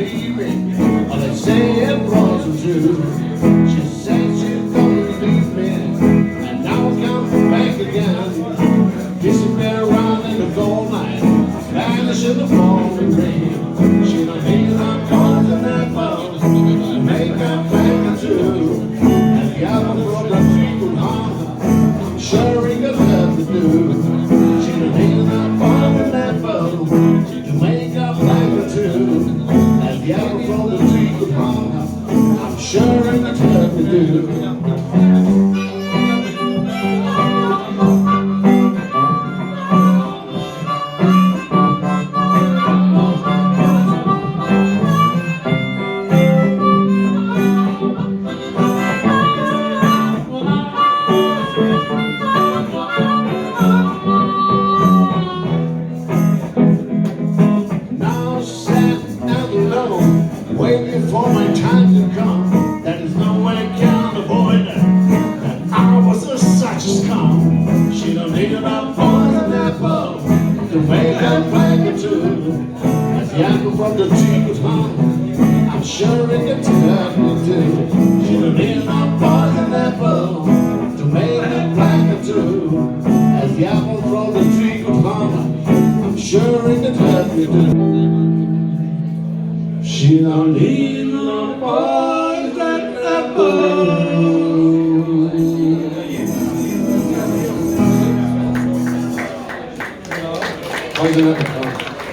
baby. They say it wasn't true. She said she's gonna leave me, and now I'm coming back again. Kissing me around in the cold night, vanish in the pouring rain. She don't need no calls and that phone, make up back to two. And the other brother people home, I'm sure he got love to do. She don't need no calls and that phone, to make up back to two. And the other brother people home, I'm sure he got love to do. Waiting for my time to come. That is no way I can avoid it. And I was such a scum. She don't need enough poison apple to make her blanket too. As the apple from the tree was hung, I'm sure it gets hurt me too. She don't need enough poison apple to make her blanket too. As the apple from the tree was hung, I'm sure it gets hurt me too. She don't need no poison apple. Poison apple.